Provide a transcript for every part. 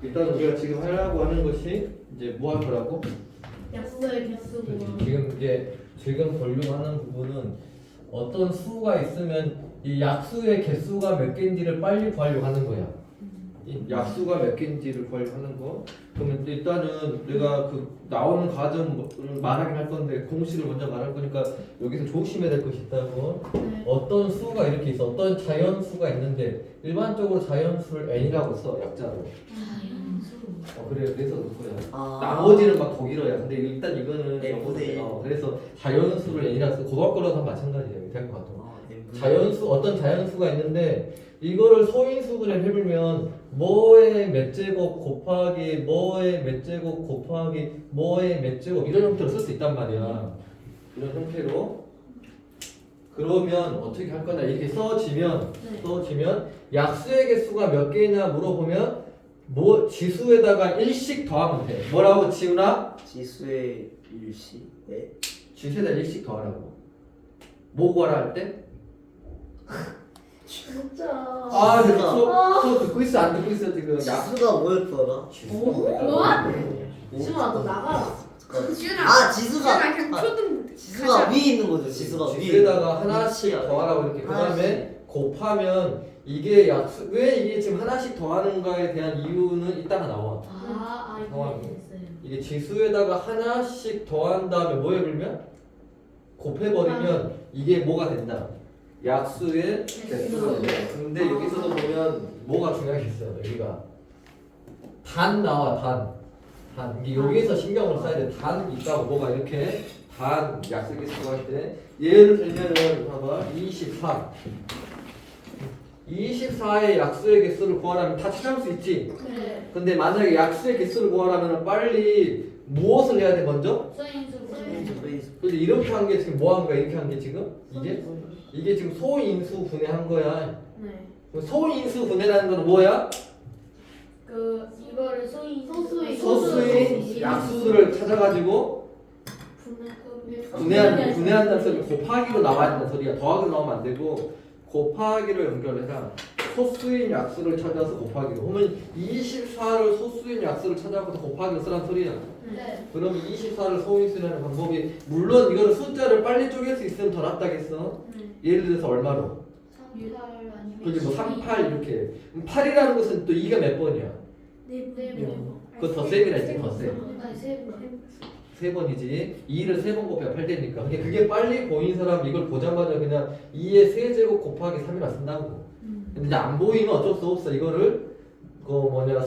일단 우리가 지금 하려고 하는 것이 이제 뭐 할 거라고? 약수의 개수고 지금 이제 지금 보려고 하는 부분은 어떤 수가 있으면 이 약수의 개수가 몇 개인지를 빨리 구하려고 하는 거야. 이 약수가 몇 개인지를 구하려고 하는 거. 그러면 일단은 내가 그 나오는 과정을 말하긴 할 건데 공식을 먼저 말할 거니까 여기서 조심해야 될 것이 있다고. 네. 어떤 수가 이렇게 있어. 어떤 자연수가 있는데 일반적으로 자연수를 n이라고 써 약자로. 그래 그래서 넣을 거야. 나머지는 막 독일어야. 근데 일단 이거는 N분의 그래서 자연수를 n이라고 써. 고등학교로도 마찬가지야. 될 것 같아. 자연수 어떤 자연수가 있는데 이거를 소인수분해 해보면 뭐의 몇 제곱 곱하기 뭐의 몇 제곱 곱하기 뭐의 몇 제곱 이런 형태로 쓸 수 있단 말이야. 이런 형태로. 그러면 어떻게 할 거냐 이렇게 써지면 약수의 개수가 몇 개냐 물어보면 뭐 지수에다가 1씩 더하면 돼. 뭐라고 지우나? 지수의 일시. 네. 지수에다 1씩 더하라고. 뭐 구하라 할 때? 진짜 아, 근데 수업 듣고 있어 안 듣고 있어 지금? 지수가 뭐였더라? 지훈아 너 나가라. 지수가 그냥 초등 지수가 위에 있는 거죠. 지수가 위에. 지수에다가 하나씩 더하라고 이렇게 그 다음에 곱하면 이게 약수 왜 이게 지금 하나씩 더하는가에 대한 이유는 이따가 나와. 이해했어요. 이게 지수에다가 하나씩 더한 다음에 뭐 해버리면 곱해버리면 이게 뭐가 된다. 약수의 개수가 된다. 근데 여기서도 보면 뭐가 중요하겠어요. 여기가 단 나와 단. 이게 여기서 신경을 써야 돼. 단 있다고 뭐가 이렇게 단 약수의 개수가 할 때 예를 들면은 봐봐 24의 약수의 개수를 구하라면 다 찾아올 수 있지. 네. 근데 만약에 약수의 개수를 구하라면 빨리 무엇을 해야 돼 먼저? 소인수. 근데 이렇게 한 게 지금 뭐 한 거야? 이렇게 한 게 지금? 이게 지금 소인수 분해한 거야. 네. 소인수 분해라는 건 뭐야? 그 이거를 소수의 소수의 약수들을 찾아가지고 분해한다는 소리 곱하기로 나와야 된다는 소리야. 더하기로 나오면 안 되고 곱하기로 연결해라. 소수인 약수를 찾아서 곱하기로. 그러면 24를 소수인 약수를 찾아서 곱하기로 쓰란 소리야. 네. 그러면 24를 소인수라는 방법이 물론 이거는 숫자를 빨리 쪼갤 수 있으면 더 낫다겠어. 예를 들어서 얼마로? 38 아니면 그게 뭐 38 이렇게. 8이라는 것은 또 2가 몇 번이야? 네. 그거 더 셈이라 했지 더 셈. 아니 세 세 번이지. 2를 세 번 곱해야 8되니까. 근데 그게 빨리 보인 사람 이걸 보자마자 그냥 2의 세제곱 곱하기 3이라 쓴다고. 근데 이제 안 보이면 어쩔 수 없어. 이거를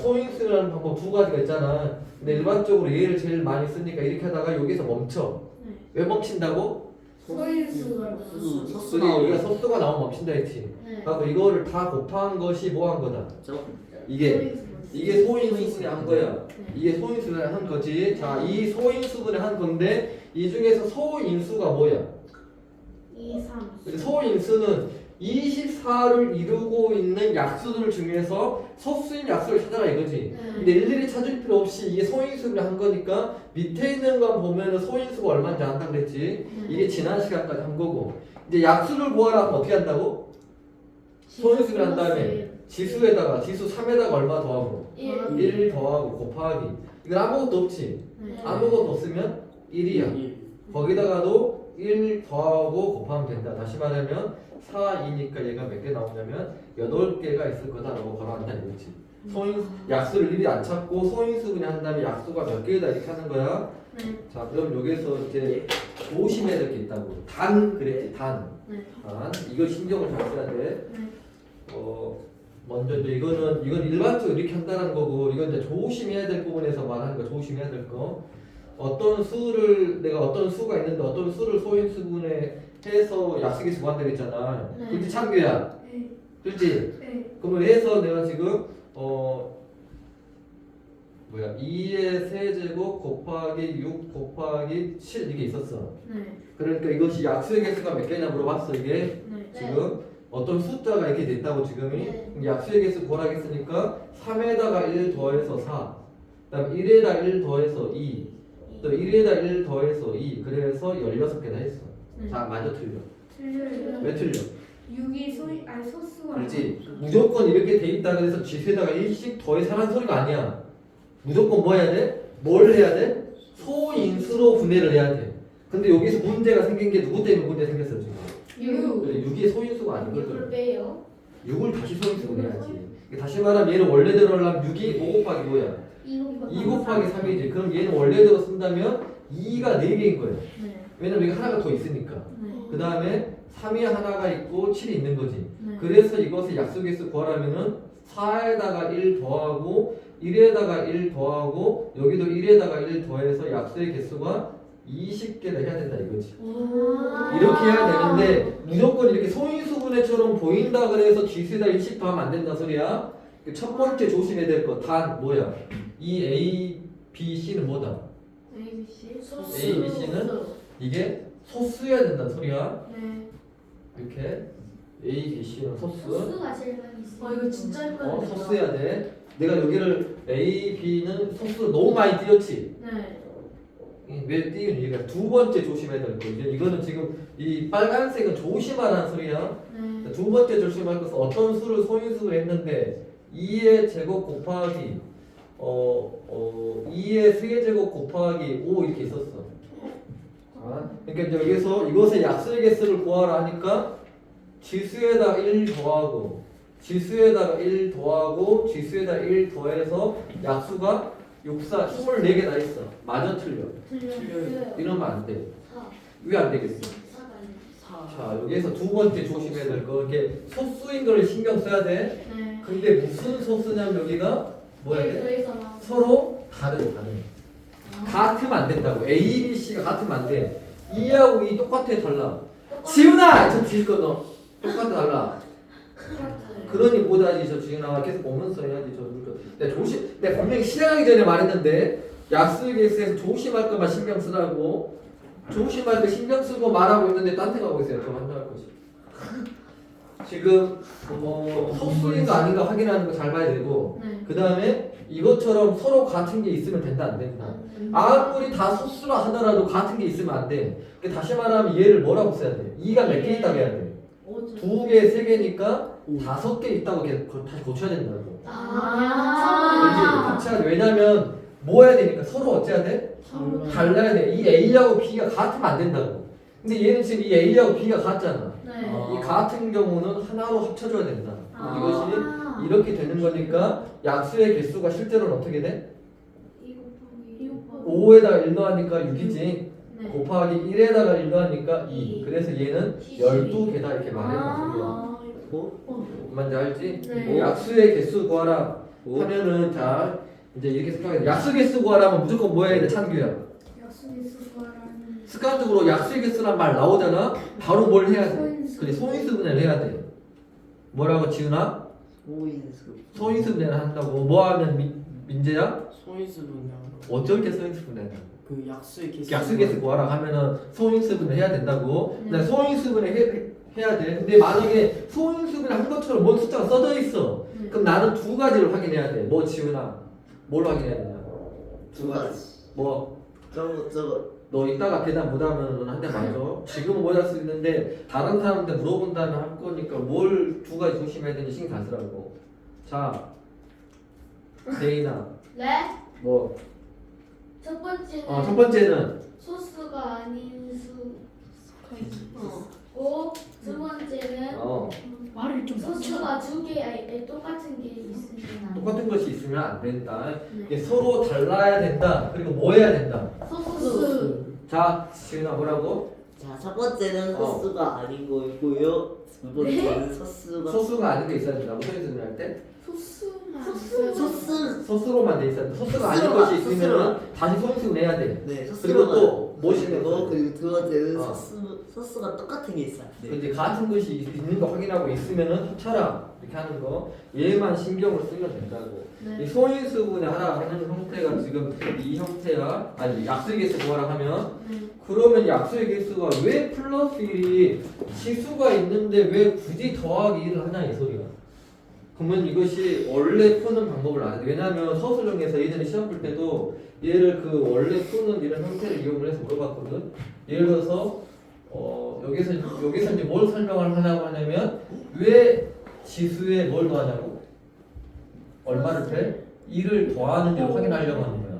소인수라는 방법 두 가지가 있잖아. 근데 일반적으로 얘를 제일 많이 쓰니까 이렇게 하다가 여기서 멈춰. 왜 멈춘다고? 소인수가 소리 우리가 소수가 나오면 멈춘다 했지. 그래서 이거를 다 곱한 것이 뭐 한 거다. 이게 소인수분해 한 거야. 이게 소인수분해 한 거지. 자, 이 소인수분해 한 건데 이 중에서 소인수가 뭐야? 2, 3. 소인수는 24를 이루고 있는 약수들 중에서 소수인 약수를 찾아라 이거지. 근데 일일이 찾을 필요 없이 이게 소인수를 한 거니까 밑에 있는 건 보면은 소인수가 얼마인지 안다 그랬지. 이게 지난 시간까지 한 거고. 이제 약수를 구하라 하면 어떻게 한다고? 소인수를 한 다음에 지수에다가 지수 3에다가 얼마 더하고 1 더하고 곱하기. 이건 아무것도 없지. 아무것도 없으면 1이야. 거기다가도 1 더하고 곱하면 된다. 다시 말하면 4, 2니까 얘가 몇 개 나오냐면 8개가 있을 거다라고 바로 한다 이거지. 약수를 일일이 안 찾고 소인수 그냥 한 다음에 약수가 몇 개다 이렇게 하는 거야. 자, 그럼 여기서 이제 조심해야 될 게 있다고. 단 그랬지. 단. 이걸 신경을 잘 써야 돼. 먼저 이제 이건 일반적으로 이렇게 한다는 거고 이건 이제 조심해야 될 부분에서 말하는 거 조심해야 될 거. 내가 어떤 수가 있는데 어떤 수를 소인수분해 해서 약수개수 구한다고 했잖아. 그렇지 창규야. 그렇지? 그러면 해서 내가 지금 2의 세제곱 곱하기 6 곱하기 7 이게 있었어. 그러니까 이것이 약수의 개수가 몇 개냐 물어봤어 이게. 지금 어떤 숫자가 이렇게 됐다고 지금이. 약수의 개수 구하라고 했으니까 3에다가 1 더해서 4 그다음 1에다 1 더해서 2 또 1에다 1 더해서 2 그래서 16개나 했어. 자, 맞아 틀려? 틀려요. 왜 틀려? 6이 소수가 그렇지. 무조건 이렇게 돼 있다 그래서 지수에다가 1씩 더해서 하라는 소리가 아니야. 무조건 뭐 해야 돼? 뭘 해야 돼? 소인수로 분해를 해야 돼. 근데 여기서 문제가 생긴 게 누구 때문에 문제 생겼어요 지금? 6이 소인수가 아니거든. 빼요. 6을 다시 소인수 분해야지. 다시 말하면 얘는 원래대로 하려면 6이 5 곱하기 뭐야? 2 곱하기 3이지. 그럼 얘는 원래대로 쓴다면 2가 4개인 거예요. 네. 왜냐면 여기 하나가 더 있으니까. 네. 그 다음에 3이 하나가 있고 7이 있는 거지. 네. 그래서 이것을 약속에서 구하려면은 4에다가 1 더하고 1에다가 1 더하고 여기도 1에다가 1 더해서 약수의 개수가 20개를 해야 된다 이거지. 이렇게 해야 되는데 무조건 이렇게 소인수분해처럼 보인다 그래서 지수에다 1씩 더하면 안 된다 소리야. 첫 번째 조심해야 될 거 단 뭐야? 이 A, B, C는 뭐다? ABC. A, B, C는 이게 소수여야 된다는 소리야. 네. 이렇게 A, B, C는 소수. 소수가 제일 많이 있어요. 이거 진짜 헷갈린다. 소수해야 돼. 내가 여기를 A, B는 소수 너무 많이 띄웠지. 네. 왜 띄운 이유가 두 번째 조심해야 될 거지. 이거는 지금 이 빨간색은 조심하라는 소리야. 네. 두 번째 조심할 것은 어떤 수를 소인수로 했는데 2의 제곱 곱하기 2의 수의 제곱 곱하기 5 이렇게 있었어. 그러니까 이제 여기서 이것의 약수의 개수를 구하라 하니까 지수에다 1 더하고 지수에다가 1 더하고 지수에다 1 더해서 약수가 64, 24개 다 있어. 마저 틀려. 틀려요. 이러면 안 돼. 왜 안 되겠어? 자, 여기에서 두 번째 조심해야 될 거. 이렇게 소수인 걸 신경 써야 돼. 네. 근데 무슨 소수냐면 여기가 뭐야 돼? 서로 다른. 같으면 안 된다고. A, B, C가 같으면 안 돼. 2하고 2 똑같아 달라. 지훈아! 저 뒤질 거 너. 똑같아 달라. 그러니 못하지 저 지훈아. 계속 보면서 해야지 저 누를 거. 내가 분명히 시작하기 전에 말했는데 약수의 개수에서 조심할 것만 신경 쓰라고. 조심할 때 신경 쓰고 말하고 있는데 딴 데 가고 있어요. 저 환장할 것이. 지금 소수인가 아닌가 확인하는 거 잘 봐야 되고 네. 그 다음에 이것처럼 서로 같은 게 있으면 된다 안 된다. 아무리 다 소수라 하더라도 같은 게 있으면 안 돼. 그러니까 다시 말하면 얘를 뭐라고 써야 돼? 2가 몇 개 있다고 해야 돼? 2개, 3개니까 5개 있다고 다시 고쳐야 된다고. 그렇지? 왜냐면 뭐 해야 되니까 서로 어째야 돼? 달라야 돼. 이 A하고 B가 같으면 안 된다고. 근데 얘는 지금 이 A하고 B가 같잖아. 네. 이 같은 경우는 하나로 합쳐줘야 된다. 이것이 이렇게 되는 거니까 약수의 개수가 실제로는 어떻게 돼? 5에다가 1 더하니까 6이지. 네. 곱하기 1에다가 1 더하니까 2. 그래서 얘는 12개다 이렇게 말해봐. 뭔지 알지? 네. 약수의 개수 구하라 하면은 자 이제 이렇게 생각해. 약수 개수 구하라면 무조건 뭐 해야 돼? 찬규야. 습관적으로 약수의 개수란 말 나오잖아. 바로 뭘 해야 돼? 그래 소인수 분해를 해야 돼. 뭐라고 지훈아? 소인수 분해를 한다고. 뭐 하면 민재야? 소인수 분량. 어쩔 때 소인수 분해한다. 그 약수의 개수. 약수 개수 구하라 하면은 소인수 분해 해야 된다고. 근데 소인수 분해 해야 돼. 근데 만약에 소인수 분해 한 것처럼 뭔 숫자가 써져 있어. 그럼 나는 두 가지를 확인해야 돼. 뭐 지훈아? 뭘 확인해야 되냐? 두 가지. 뭐? 저거. 너 이따가 대답 못하면 한 대 맞아. 지금은 못 할 수 있는데 다른 사람한테 물어본다면 할 거니까 뭘 두 가지 조심해야 되는지 신경 다 쓰라고. 자, 대인아. 네? 뭐? 첫 번째는 첫 번째는 소수가 아닌 수. 고, 두 번째는 말을 좀 소수가 두 개, 아니 똑같은 게 있으면 똑같은 것이 있으면 안 된다. 네. 이게 서로 달라야 된다. 그리고 뭐 해야 된다. 소수. 자, 지훈아 뭐라고? 자, 첫 번째는 소수가 아닌 거고요. 두 번째는 소수가 소수가 아닌 게 있어야 된다. 무슨 소리 할 때? 소수. 소수로만 돼 있어야 돼. 소수가 아닌 소수로만, 것이 있으면 다시 소인수 내야 돼. 네, 그리고 소수가 또 무엇이 거 그리고 두 번째는 어. 소수가 똑같은 게 있어요. 네. 이제 같은 것이 있는 거 확인하고 있으면은 합쳐라 이렇게 하는 거 얘만 신경을 쓰면 된다고. 네. 이 소인수분해 하라 하는 형태가 지금 이 형태야. 아니 약수의 개수 구하라 하면 그러면 약수의 개수가 왜 플러스 1이 지수가 있는데 왜 굳이 더하기 1을 하냐 이 소리야. 그러면 이것이 원래 푸는 방법을 안 해. 왜냐하면 서술형에서 예전에 시험 볼 때도 얘를 그 원래 푸는 이런 형태를 이용을 해서 물어봤거든. 예를 들어서 여기서 이제 뭘 설명을 하냐고 하냐면 왜 지수에 뭘 더하냐고? 얼마를 빼? 2를 더하는지를 확인하려고 하는 거야.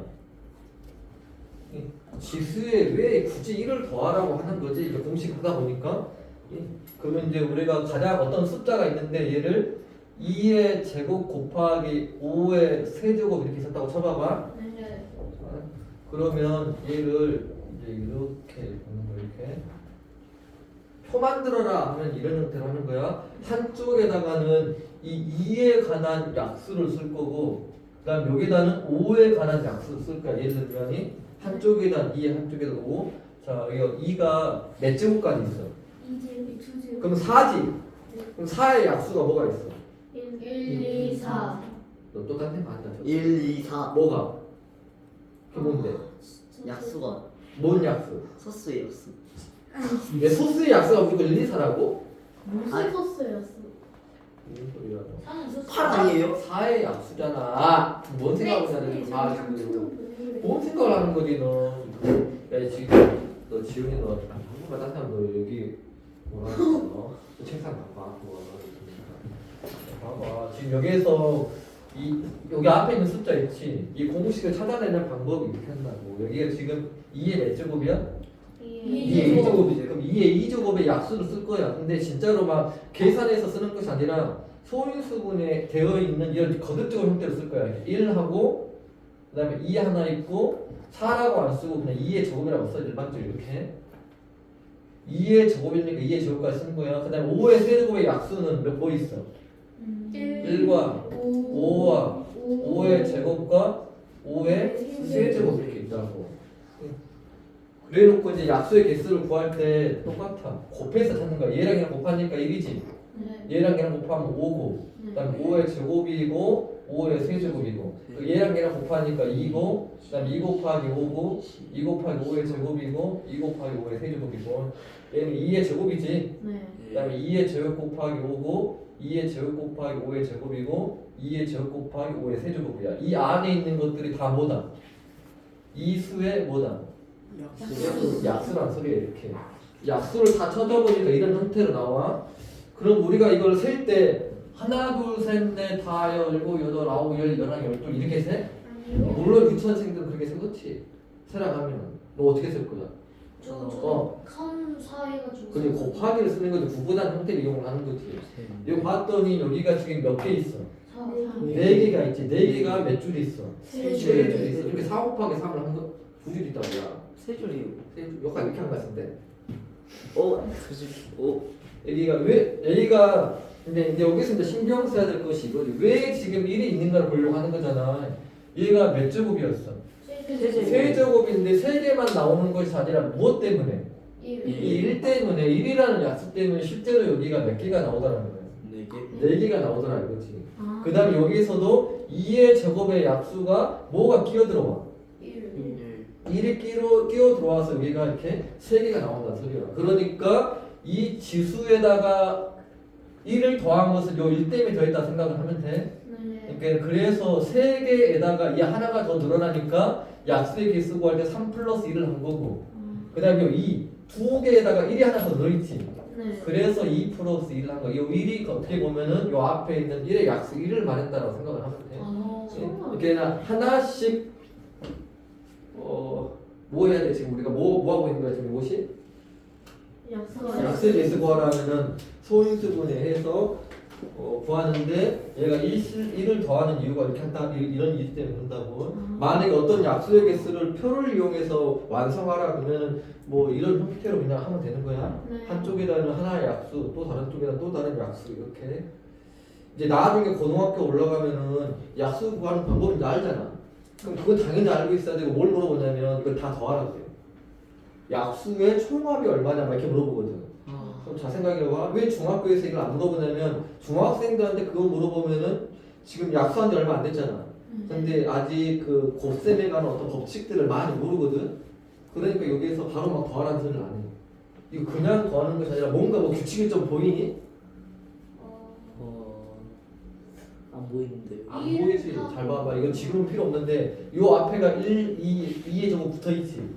이 지수에 왜 굳이 1을 더하라고 하는 거지? 이제 공식 하다 보니까. 그러면 이제 우리가 가장 어떤 숫자가 있는데 얘를 2의 제곱 곱하기 5의 세제곱 이렇게 썼다고 쳐봐봐. 네. 그러면 얘를 이제 이렇게 보는 거 이렇게 표 만들어라 하면 이런 형태로 하는 거야. 한쪽에다가는 이 2에 관한 약수를 쓸 거고, 그다음 여기다는 5에 관한 약수를 쓸 거야. 예를 들면 한쪽에다 2, 한쪽에다 5. 자, 여기 2가 몇 제곱까지 있어? 2제곱, 2제곱. 그럼 4지. 그럼 4의 약수가 뭐가 있어? 1, 2, 4. 너 또 딴 데 맞다. 1, 2, 4 뭐가? 그게 뭔데? 약수가 뭔 약수? 소스의 약수. 내 소스의 약수가 무조건 1, 2, 4라고? 무슨 아니. 소스였어? 무슨 소리야? 사는 소스. 8 아니에요? 4의 약수잖아. 뭔 생각을 하는 거야? 아, 지금 뭔 생각을 하는 거지 너? 야 지금 너 지훈이 너 한국말 딴 사람 너 여기 뭐라 그랬어? 너 책상 봐봐. 봐봐. 지금 여기에서 이 여기 앞에 있는 숫자 있지? 이 공식을 찾아내는 방법이 이렇게 한다고. 여기가 지금 2의 몇 제곱이야? 2의 2제곱이지. 그럼 2의 2제곱의 약수를 쓸 거야. 근데 진짜로 막 계산해서 쓰는 것이 아니라 소인수분에 되어 있는 이런 거듭적인 형태로 쓸 거야. 1하고 그 다음에 2 하나 있고 4라고 안 쓰고 그냥 2의 제곱이라고 써. 일반적으로 이렇게 2의 제곱이니까 2의 제곱까지 쓰는 거야. 그 다음에 5의 세제곱의 약수는 뭐 있어? 1과 5와 5의 제곱과 5의 세제곱 이렇게 있다고. 그래놓고 이제 약수의 개수를 구할 때 똑같아. 곱해서 찾는 거야. 얘랑 얘랑 곱하니까 1이지. 얘랑 얘랑 곱하면 5고, 그다음 5의 제곱이고 5의 세제곱이고. 얘랑 얘랑 곱하니까 2고, 그다음 2 곱하기 5고, 2 곱하기 5의 제곱이고, 2 곱하기 5의 세제곱이고. 얘는 2의 제곱이지. 그다음에 2의 제곱 곱하기 5고, 2의 제곱 곱하기 5의 제곱이고, 2의 제곱 곱하기 5의 세제곱이야. 이 안에 있는 것들이 다 뭐다? 이 수의 뭐다? 약수란 소리야. 이렇게 약수를 다 쳐져보니까 이런 형태로 나와. 그럼 우리가 이걸 셀 때 하나 둘셋넷 다 열고 여덟 아홉 열 열한 열둘 이렇게 세? 물론 유치원생들은 그렇게 세. 그렇지? 세라가면 너 어떻게 셀 거야? 칸 사이가지고. 그지 곱하기를 쓰는 거지. 구분한 형태를 이용하는 거지. 이거 봤더니 여기가 지금 몇 개 있어? 4 개가 있지. 4개가 몇 줄이 있어? 세 3줄이 있어. 이렇게 4 곱하기 3을 한 거, 2줄 있다고요. 세 줄이요. 여기가 이렇게 한 거 같은데. 두 줄. 여기가 왜 여기가 근데 이제 여기서 이제 신경 써야 될 것이 이거지. 왜 지금 1이 있는가를 보려고 하는 거잖아. 얘가 몇 제곱이었어? 세 제곱인데 3개만 나오는 것이 아니라 무엇 때문에? 이 1 때문에 1이라는 약수 때문에 실제로 여기가 몇 개가 나오더라는 거야. 4개가 나오더라 이거지. 그 다음에 여기서도 2의 제곱의 약수가 뭐가 끼어 들어와? 1이 끼어 들어와서 여기가 이렇게 3개가 나온다는 소리야. 그러니까 이 지수에다가 1을 더한 것을 요 1 때문에 더했다 생각을 하면 돼. 그러니까 그래서 3개에다가 이 하나가 더 늘어나니까 약수의 개수 구할 때 3 플러스 1을 한 거고, 그 다음에 이 2개에다가 1이 하나 더 늘어있지. 그래서 2 플러스 1을 한 거야. 이 1이 어떻게 보면은 요 앞에 있는 1의 약수 1을 말했다라고 생각을 하면 돼. 이렇게 하나씩 뭐 해야 돼? 지금 우리가 뭐 하고 있는 거야 지금 이것이? 약수의 개수 구하라면은 소인수분해 해서 구하는데 얘가 1을 더하는 이유가 이렇게 한다 이런 이유 때문에 그런다고. 만약에 어떤 약수의 개수를 표를 이용해서 완성하라 그러면은 뭐 이런 형태로 그냥 하면 되는 거야. 한쪽에다는 하나의 약수, 또 다른 쪽에다 또 다른 약수 이렇게. 이제 나중에 고등학교 올라가면은 약수 구하는 방법을 이제 알잖아. 그럼 그건 당연히 알고 있어야 되고 뭘 물어보냐면 이걸 다 더하라고 해요. 약수의 총합이 얼마냐 막 이렇게 물어보거든. 그럼 잘 생각해봐. 왜 중학교에서 이걸 안 물어보냐면 중학생들한테 그거 물어보면은 지금 약수한 지 얼마 안 됐잖아. 근데 아직 그 곱셈에 관한 어떤 법칙들을 많이 모르거든. 그러니까 여기에서 바로 막 더하라는 소리를 안 해. 이거 그냥 더하는 것이 아니라 뭔가 뭐 규칙이 좀 보이니? 안 보이는데요. 안 보이지. 잘 봐봐. 이건 지금은 필요 없는데 요 앞에가 1, 2의 제곱 붙어있지.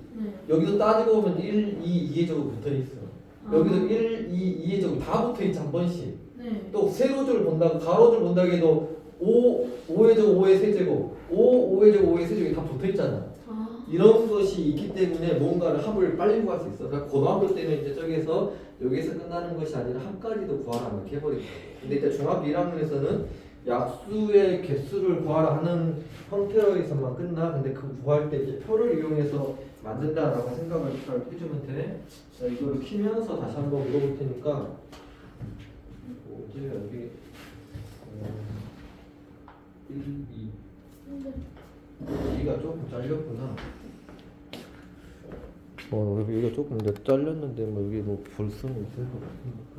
여기도 따지고 보면 1, 2의 제곱 붙어있어. 여기도 1, 2의 제곱 다 붙어있지 한 번씩. 또 세로줄 본다고 가로줄 본다고 해도 5의 제곱 5의 세제곱 5의 제곱 5의 세제곱이 다 붙어있잖아. 아. 이런 것이 있기 때문에 뭔가를 합을 빨리 구할 수 있어. 그러니까 고등학교 때는 이제 저기서 여기서 끝나는 것이 아니라 합까지도 구하라 이렇게 해버리거든. 근데 이제 중학교 1학년에서는 약수의 개수를 구하라 하는 형태로서만 끝나. 근데 그 구할 때 이제 표를 이용해서 만든다라고 생각을 잘 해주면 돼. 자, 이걸 키면서 다시 한번 물어볼 테니까 뭐지 여기 1, 2 여기가 조금 잘렸구나. 여기가 조금 잘렸는데 뭐 여기 뭐 볼 수는 있을 것 같으니까.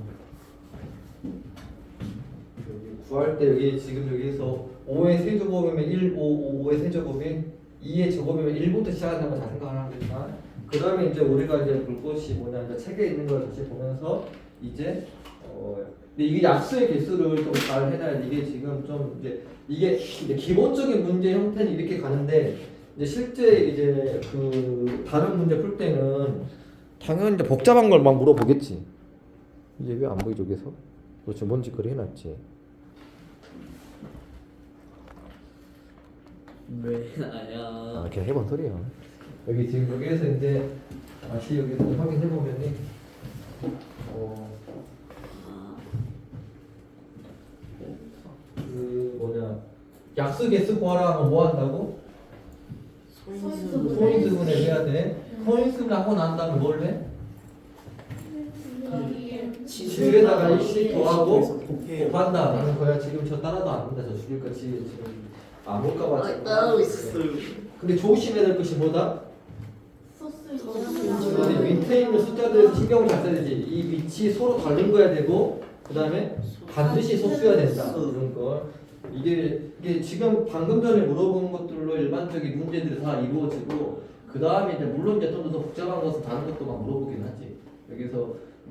여기 구할 때 여기 지금 여기서 5의 세제곱이면 1, 5의 세제곱이 2의 제곱이면 1부터 시작하는 걸 잘 생각하는 거니까. 그 다음에 이제 우리가 이제 볼 것이 뭐냐 이제 책에 있는 걸 다시 보면서 이제 근데 이게 약수의 개수를 좀 잘 해놔야 돼. 이게 지금 좀 이게 기본적인 문제 형태는 이렇게 가는데 이제 실제 이제 그 다른 문제 풀 때는 당연히 이제 복잡한 걸 막 물어보겠지. 이제 왜 안 보이죠 여기서? 그렇죠. 뭔 짓거리 해놨지. 왜 나야? 그냥 해본 소리야. 여기 지금 여기에서 이제 다시 여기서 확인해 보면은 그 뭐냐 약수 개수 구하라 하면 뭐 한다고? 소인수분해 해야 돼. 소인수분해 하고 난 다음에 뭘 해? 지수에다가 1씩 더하고 곱한다 라는 거야. 지금 저 따라도 안 된다. 저 죽일 거지 지금 안 볼까봐 지금. 따로 있었어요. 근데 조심해야 될 것이 뭐다? 소스 근데 밑에 있는 숫자들에서 신경을 잘 써야 되지. 이 밑이 서로 다른 거야 되고 그 다음에 반드시 소수여야 된다. 이런 거. 이게 지금 방금 전에 물어본 것들로 일반적인 문제들이 다 이루어지고 그 다음에 이제 물론 이제 좀 더 복잡한 것은 다른 것도 막 물어보긴 하지.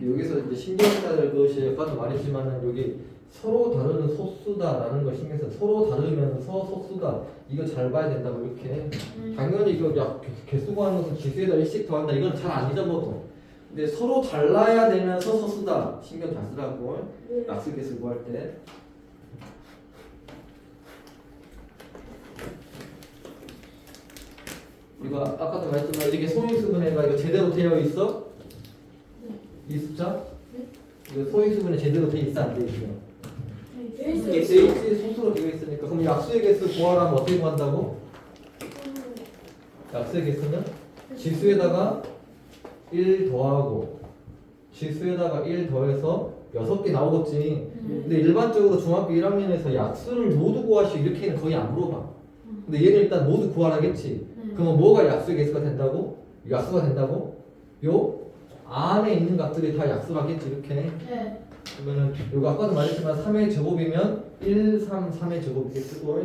여기서 이제 신경 써야 될 것이 아까도 말했지만은 여기 서로 다르는 소수다라는 걸 신경 써. 서로 다르면서 소수다. 이거 잘 봐야 된다고 이렇게. 당연히 이거 야 개수 구하는 것은 지수에다 1씩 더한다. 이건 잘 안 잊어먹어. 근데 서로 달라야 되면서 소수다. 신경 잘 쓰라고. 약수 개수 구할 때. 이거 아까도 말했지만 이게 소인수분해가 이거 제대로 되어 있어? 이 숫자? 이거 소인수분해 제대로 되어 있어 안 되어 있어? 소수로 되어 있으니까 그럼 약수의 개수 구하라 하면 어떻게 구한다고? 약수의 개수는 지수에다가 1 더하고 지수에다가 1 더해서 6개 나오겠지. 근데 일반적으로 중학교 1학년에서 약수를 모두 구하시 이렇게는 거의 안 물어봐. 근데 얘는 일단 모두 구하라겠지. 그러면 뭐가 약수의 개수가 된다고? 약수가 된다고? 요 안에 있는 값들이 다 약수라겠지 이렇게. 네. 그러면은 요거 아까도 말했지만 3의 제곱이면 1, 3, 3의 제곱 이렇게 쓰고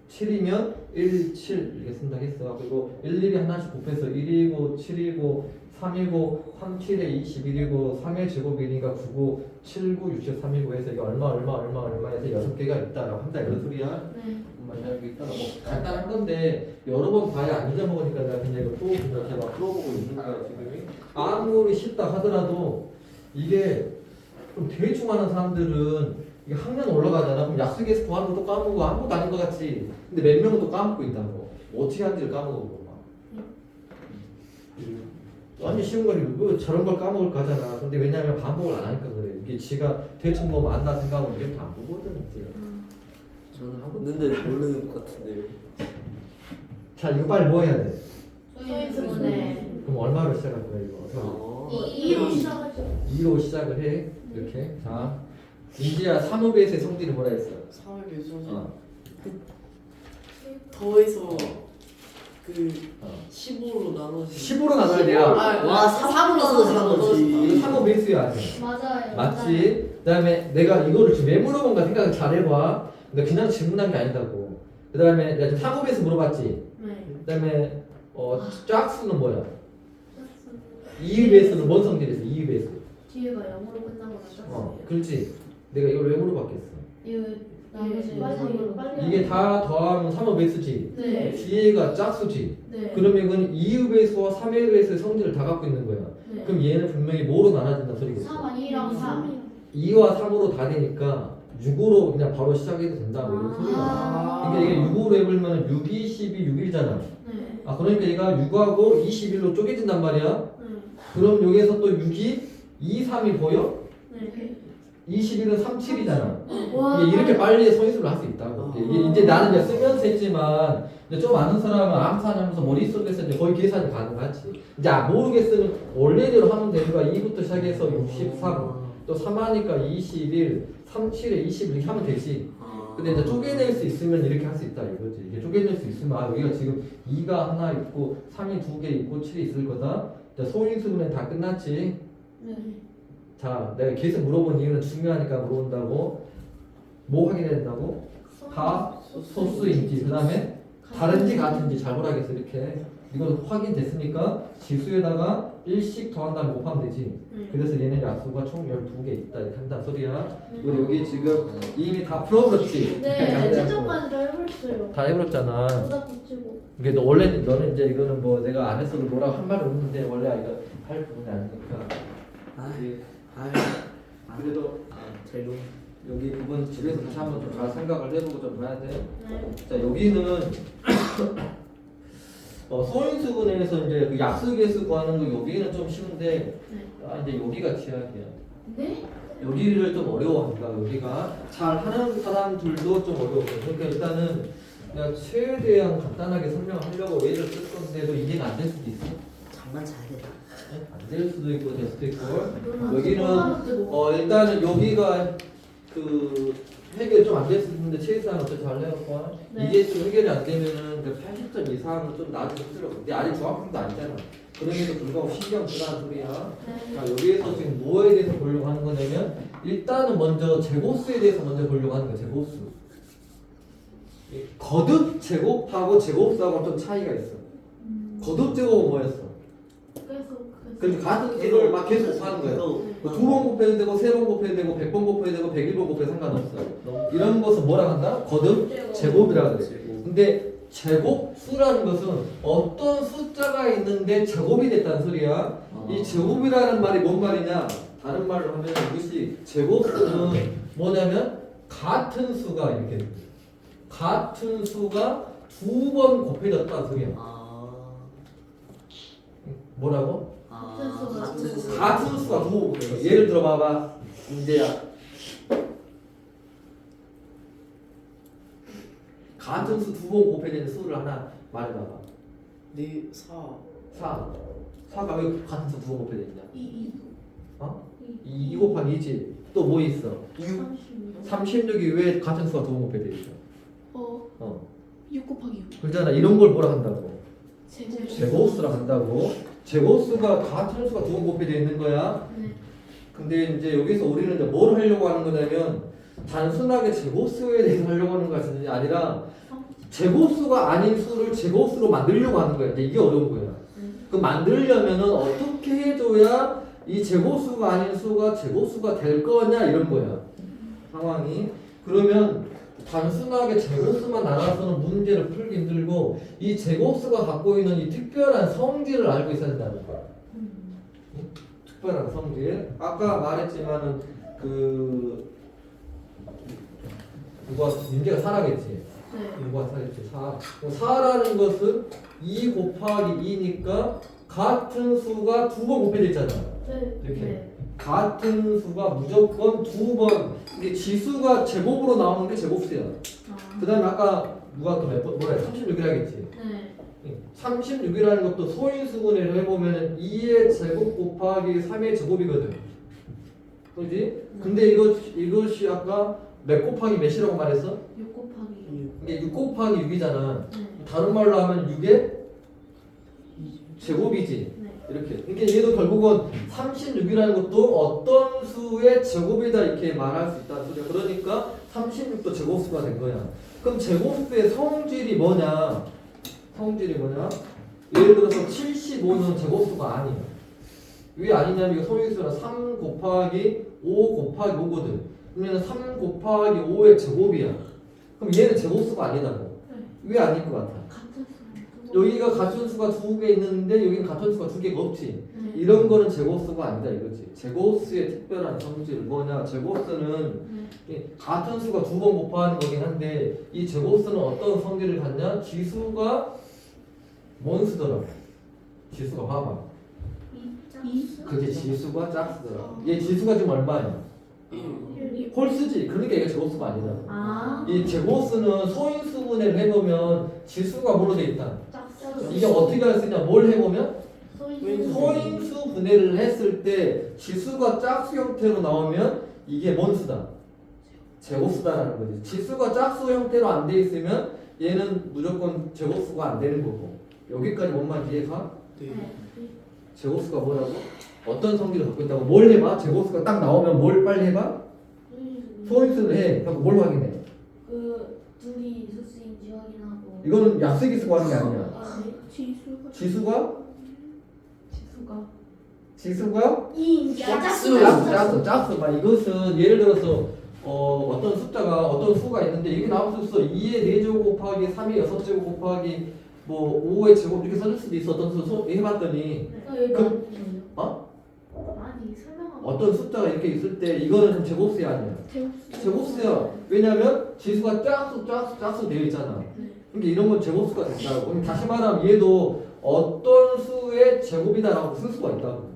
7이면 1, 7 이렇게 쓴다 했어. 그리고 1, 1이 하나씩 곱해서 1이고 7이고 3이고 3, 7에 21이고 3의 제곱이니까 9고 7, 9, 63이고 해서 이게 얼마 해서 6개가 있다라고 한다 이런 소리야. 네. 여기 있다가 뭐 간단한 건데 여러 번 봐야 안 잊어먹으니까 내가 그냥 이거 이렇게 막 풀어보고 있는 거야 지금. 아무리 쉽다 하더라도 이게 좀 대충 하는 사람들은 이게 학년 올라가잖아. 그럼 약수계에서 구하는 것도 까먹고 아무것도 아닌 것 같지. 근데 몇 명은 또 까먹고 있다고. 어떻게 하는지를 까먹고 막. 완전 쉬운 거니 뭐 저런 걸 까먹을까 하잖아. 근데 왜냐면 반복을 안 하니까 그래. 이게 지가 대충 보면 안다 생각하면 이게 안 보거든. 저는 하고 있는데 모르는 것 같은데요. 자 이거 빨리 뭐 해야 돼? 소인수분해. 그럼 얼마로 시작할 거야 이거? 2로 시작하죠. 2로 시작을 해. 이렇게. 자 민지야 3호배에서의 성질이 뭐라 했어? 3의 배수 어. 더해서 그 어. 15로 나눠지 10으로 나눠야 돼요. 와, 3으로 나눠서 이거 3호 배수야. 맞아요. 맞지? 그 다음에 내가 이거를 지금 왜 물어본 가 생각을 잘 해봐. 근데 그냥 질문한 게 아니다고. 그 다음에 내가 지금 3호 배수 물어봤지? 네. 그 다음에 짝수는 뭐야? 2의 배수는 뭔 성질이었어? 2의 배수. 뒤에가 0으로 끝나고 나서. 그렇지. 내가 이걸 왜 물어봤겠어? 이거 나머지 빨리. 이게 다 더하면 3호 배수지. 네. 뒤에가 짝수지. 네. 그러면 이건 2의 배수와 3의 배수의 성질을 다 갖고 있는 거야. 네. 그럼 얘는 분명히 뭐로 나눠진다는 소리겠어? 3, 2랑 3. 2와 3으로 다 되니까 6으로 그냥 바로 시작해도 된다 뭐 이런 소리야. 아. 이게 6으로 해보면 6, 2, 12, 6이잖아. 네. 아 그러니까 얘가 6하고 21로 쪼개진단 말이야. 네. 그럼 여기에서 또 6이 2, 3이 보여? 네. 21은 3, 7이잖아. 와. 이게 이렇게 빨리 서인수를 할 수 있다고. 이게 이제 나는 이제 쓰면서 했지만 이제 좀 아는 사람은 암산하면서 머릿속에서 이제 거의 계산이 가능하지. 이제 모르겠으면 원래대로 하면 되는 거야. 2부터 시작해서 63, 또 3하니까 21, 37에 21 이렇게 하면 되지. 근데 이제 쪼개낼 수 있으면 이렇게 할 수 있다 이거지. 이게 쪼개낼 수 있으면 아 여기가 지금 2가 하나 있고 3이 2개 있고 7이 있을 거다. 자, 소인수분해 다 끝났지. 네. 자, 내가 계속 물어본 이유는 중요하니까 물어본다고. 뭐 확인해야 된다고? 다 소수인지, 그 다음에 다른지 같은지 잘 보라겠어. 이렇게 이거 확인됐으니까 지수에다가 1씩 더한다면 곱하면 되지. 그래서 얘네 약수가 총 12개 있다 이렇게 한다는 소리야. 우리 여기 지금 이미 다 풀어버렸지? 네. 최종까지 다 해버렸어요. 다 해버렸잖아. 보다 붙이고. 이게 원래 너는 이제 이거는 뭐 내가 안 했어도 뭐라고 한 말은 없는데 원래 이거 할 부분이 아니니까. 그래도 제로. 여기 부분 집에서 다시 한번 좀 잘 생각을 해보고 좀 봐야 돼. 네. 자 여기는 소인수분해에서 이제 그 약수계수 구하는 거 여기는 좀 쉬운데 아 이제 여기가 지약이야. 네? 여기를 좀 어려워한다. 여기가 잘 하는 사람들도 좀 어려워. 그러니까 일단은 내가 최대한 간단하게 설명하려고 예를 쓸 건데도 이해가 안 될 수도 있어. 장난 잘해라. 안 될 수도 있고 될 수도 있고. 아, 여기는 일단은 여기가 그 해결 좀 안 됐을 텐데 최소한 어떻게 잘 해갖고 네. 이게 좀 해결이 안 되면은 그 80점 이상은 좀 나중에 쓰려고. 근데 아직 정확함도 아니잖아. 그럼에도 불구하고 신경 쓰라는 소리야. 네. 자 여기에서 지금 뭐에 대해서 보려고 하는 거냐면 일단은 먼저 제곱수에 대해서 먼저 보려고 하는 거야. 제곱수. 이 거듭 제곱하고 제곱수하고 좀 차이가 있어. 거듭 제곱은 뭐였어? 근데 같은 수를 막 계속 곱하는 거야. 뭐 2번 곱해도 되고 3번 곱해도 되고 100번 곱해도 되고 101번 곱해도 상관없어. 이런 것은 뭐라 한다? 거듭 제곱이라고 그래. 근데 제곱수라는 것은 어떤 숫자가 있는데 제곱이 됐다는 소리야. 이 제곱이라는 말이 뭔 말이냐? 다른 말로 하면 이것이 제곱수는 뭐냐면 같은 수가 이렇게 돼. 같은 수가 2번 곱해졌다는 소리야. 뭐라고? 같은 수가 2번 곱해져. 예를 들어 봐봐. 문제야. 같은 수 2번 곱해지는 수를 하나 말해봐봐. 4. 4가 왜 같은 수 2번 곱해졌냐? 2 곱하기 2지. 또 뭐 있어? 36이 왜 같은 수가 2번 곱해져 있어? 6 곱하기 6. 그러잖아. 이런 걸 뭐라 한다고? 제곱. 제곱수라 한다고. 제곱수가 같은 수가 2번 곱해져 있는 거야. 네. 근데 이제 여기서 우리는 이제 뭘 하려고 하는 거냐면 단순하게 제곱수에 대해서 하려고 하는 것이 아니라 제곱수가 아닌 수를 제곱수로 만들려고 하는 거야. 이게 어려운 거야. 그 만들려면은 어떻게 해줘야 이 제곱수가 아닌 수가 제곱수가 될 거냐 이런 거야. 상황이. 그러면 단순하게 제곱수만 알아서는 문제를 풀기 힘들고 이 제곱수가 갖고 있는 이 특별한 성질을 알고 있어야 된다는 거야. 특별한 성질. 아까 말했지만은 누가 문제가 4라겠지. 네. 누가 4겠지. 4. 4라는 것은 2 곱하기 2니까 같은 수가 2번 곱해져 있잖아. 네. 이렇게. 네. 같은 수가 무조건 2번. 이게 지수가 제곱으로 나오는 게 제곱수야. 그 다음에 아까 누가 또 뭐라 해? 36이라 했지. 네. 36이라는 것도 소인수분해를 해보면 2의 제곱 곱하기 3의 제곱이거든. 그지? 근데 이것이 아까 몇 곱하기 몇이라고 말했어? 6 곱하기 6. 이게 6 곱하기 6이잖아. 네. 다른 말로 하면 6의 제곱이지. 네. 이렇게. 그러니까 얘도 결국은 36이라는 것도 어떤 수의 제곱이다 이렇게 말할 수 있다는 소리야. 그러니까 36도 제곱수가 된 거야. 그럼 제곱수의 성질이 뭐냐? 예를 들어서 75는 제곱수가 아니야. 왜 아니냐면 이거 소인수는 3 곱하기 5 곱하기 5거든. 그러면 3 곱하기 5의 제곱이야. 그럼 얘는 제곱수가 아니다고. 왜 아닐 것 같아? 같은 수. 여기가 가천수가 2개 있는데 여기는 가천수가 2개가 없지. 네. 이런 거는 제곱수가 아니다 이거지. 제곱수의 특별한 성질 뭐냐? 제곱수는 이 가천수가 2번 곱하는 거긴 한데 이 제곱수는 어떤 성질을 갖냐? 지수가 뭔 수더라? 지수가 봐봐. 그게 지수가 짝수더라. 얘 지수가 지금 얼마야? 홀수지. 그러니까 얘가 제곱수가 아니다. 아. 이 제곱수는 소인수분해를 해보면 지수가 뭐로 돼 있다. 짝수. 이게 어떻게 할 수 있냐? 뭘 해보면 소인수. 소인수 분해를 했을 때 지수가 짝수 형태로 나오면 이게 뭔 수다? 제곱수다라는 거지. 지수가 짝수 형태로 안 돼 있으면 얘는 무조건 제곱수가 안 되는 거고. 여기까지 뭔말 이해가? 네. 제곱수가 뭐라고? 어떤 성질을 갖고 있다고? 뭘 해봐? 제곱수가 딱 나오면 뭘 빨리 해봐? 소인수를 해. 그럼 뭘 확인해? 그 둘이 수수인지 확인하고. 이거는 약수기수가 하는 게 아니야. 아, 네. 지수가. 지수가? 지수가. 지수가? 짝수. 짝수. 막 이것은 예를 들어서 어떤 숫자가 어떤 수가 있는데 이게 나올 수 있어. 2의 4제곱 곱하기 3의 6제곱 곱하기 뭐 5의 제곱 이렇게 써줄 수도 있어. 어떤 수 해봤더니 아니 설명하고. 어떤 숫자가 이렇게 있을 때 이거는 좀 제곱수야 아니야? 제곱수야. 왜냐면 지수가 짝수 되어 있잖아. 그러니까 이런 건 제곱수가 된다고. 그럼 다시 말하면 얘도 어떤 수의 제곱이다라고 쓸 수가 있다고.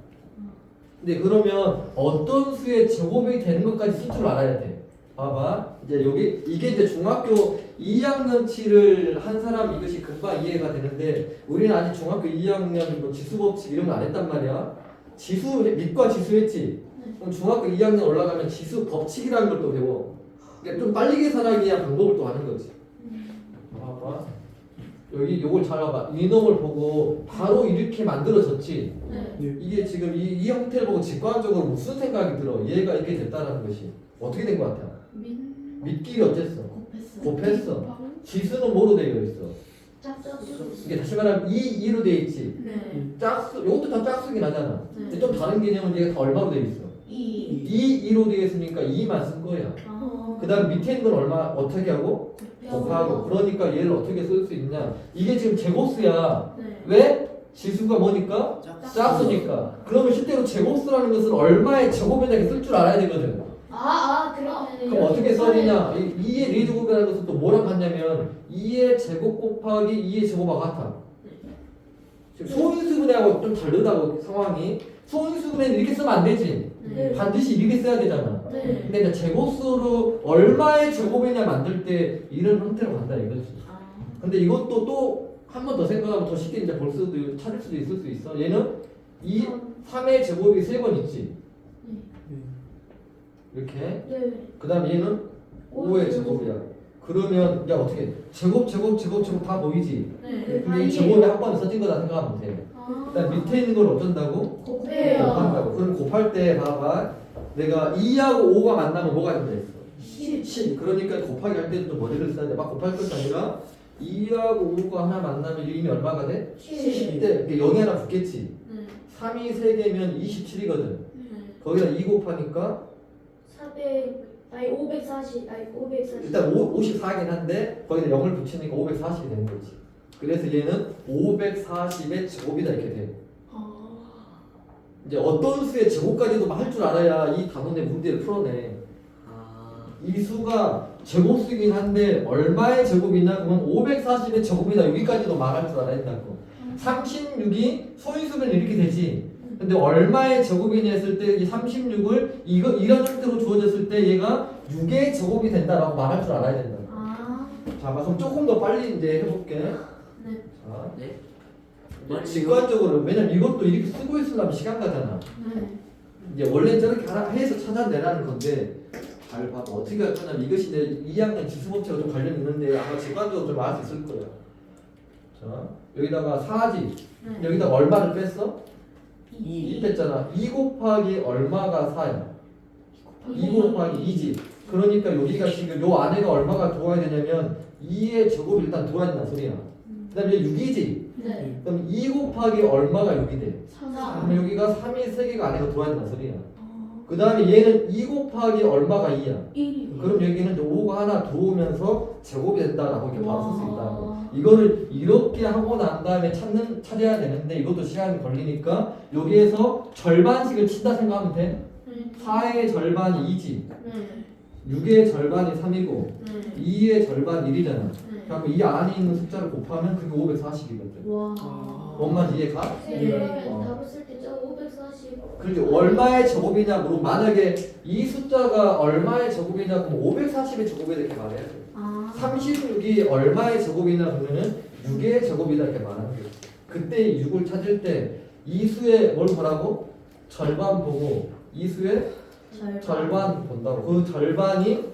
근데 그러면 어떤 수의 제곱이 되는 것까지 쓸 줄 알아야 돼. 봐봐. 이제 여기 이게 이제 중학교 2학년치를 한 사람 이것이 금방 이해가 되는데 우리는 아직 중학교 2학년 뭐 지수 법칙 이런 거 안 했단 말이야. 지수 밑과 지수 했지. 그럼 중학교 2학년 올라가면 지수 법칙이라는 걸 또 배워. 그러니까 좀 빨리 계산하기 위한 방법을 또 하는 거지. 봐봐. 여기 요걸 잘 봐봐. 이놈을 보고 바로 이렇게 만들어졌지. 이게 지금 이 형태를 보고 직관적으로 무슨 생각이 들어? 얘가 이렇게 됐다는 것이 어떻게 된 것 같아? 밑길이 어땠어? 곱했어. 지수는 뭐로 되어 있어? 이게 다시 말하면 2로 되어 있지. 짝수, 이것도 다 짝수긴 하잖아. 근데 좀 다른 개념은 얘가 다 얼마로 되어 있어? 2로 되어 있으니까 2만 쓴 거야. 그 다음 밑에 있는 건 얼마, 어떻게 하고? 곱하고. 그러니까 얘를 어떻게 쓸 수 있냐? 이게 지금 제곱수야. 왜? 지수가 뭐니까? 짝수니까. 그러면 실제로 제곱수라는 것은 얼마의 제곱이냐 쓸 줄 알아야 되거든. 그럼 어떻게 써지냐? 2의 4제곱이라는 것은 또 뭐랑 같냐면 2의 제곱 곱하기 2의 제곱과 같아. 지금 소인수분해하고 좀 다르다고 상황이. 소인수분해는 이렇게 쓰면 안 되지. 반드시 이렇게 써야 되잖아. 근데 이제 제곱수로 얼마의 제곱이냐 만들 때 이런 형태로 간다 이거지. 근데 이것도 또 한 번 더 생각하면 더 쉽게 이제 볼 수도 찾을 수도 있을 수 있어. 얘는 3의 제곱이 3번 있지. 이렇게. 그 다음 얘는 5의 제곱이야. 그러면 야 어떻게 제곱 다 보이지? 근데 이 제곱이 한 번에 써진 거다 생각하면 돼. 그다음 밑에 있는 걸 어쩐다고? 곱한다고. 그럼 곱할 때 봐봐. 내가 2하고 5가 만나면 뭐가 된다 했어? 10. 그러니까 곱하기 할 때도 좀 머리를 써야 돼. 막 곱할 것이 아니라 2하고 5가 하나 만나면 이미 얼마가 돼? 10대. 0이 하나 붙겠지. 3이 3개면 27이거든. 거기다 2 곱하니까 540. 일단 54긴 한데 거기다 0을 붙이니까 540이 되는 거지. 그래서 얘는 540의 제곱이다 이렇게 돼. 이제 어떤 수의 제곱까지도 할 줄 알아야 이 단원의 문제를 풀어내. 이 수가 제곱수긴 한데 얼마의 제곱이냐? 그러면 540의 제곱이다 여기까지도 말할 줄 알아야 된다고. 36이 소인수면 이렇게 되지. 근데 얼마의 제곱이냐 했을 때 이 36을 이런 형태로 주어졌을 때 얘가 6의 제곱이 된다라고 말할 줄 알아야 된다. 자, 그럼 조금 더 빨리 이제 해볼게. 자, 네. 직관적으로 왜냐면 이것도 이렇게 쓰고 있으려면 시간 가잖아. 이제 원래 저렇게 하나 해서 찾아내라는 건데 잘 봐봐. 어떻게 할 거냐면 이것이 이제 2학년 지수법칙과 좀 관련 있는데 아마 직관적으로 좀 알 수 있을 거야. 자, 여기다가 4지. 여기다가 얼마를 뺐어? 2 뺐잖아. 2 곱하기 얼마가 4야? 2 곱하기 2지. 그러니까 여기가 지금 요 안에가 얼마가 들어와야 되냐면 2의 제곱이 일단 들어와야 된다 소리야. 그 다음에 6이지. 그럼 2 곱하기 얼마가 6이 돼? 그럼 여기가 3이 3개가 안에가 들어와야 된다 소리야. 그 다음에 얘는 2 곱하기 얼마가 2야? 1이. 그럼 여기는 이제 5가 하나 들어오면서 제곱이 됐다라고 이렇게 바로 쓸 수 있다고. 이거를 이렇게 하고 난 다음에 찾아야 되는데 이것도 시간이 걸리니까 여기에서 절반씩을 친다 생각하면 돼. 4의 절반이 2지. 6의 절반이 3이고 2의 절반이 1이잖아. 그럼 이 안에 있는 숫자를 곱하면 그게 540이거든. 와. 엄마 이해가? 네. 답을 쓸 때 저 540. 그렇지. 얼마의 제곱이냐 물어. 만약에 이 숫자가 얼마의 제곱이냐 그러면 540의 제곱이다 이렇게 말해야 돼. 아. 36이 얼마의 제곱이냐 그러면은 6의 제곱이다 이렇게 말하는 거지. 그때 이 6을 찾을 때 이 수의 뭘 보라고? 절반 보고 이 수의 절반 본다고. 그 절반이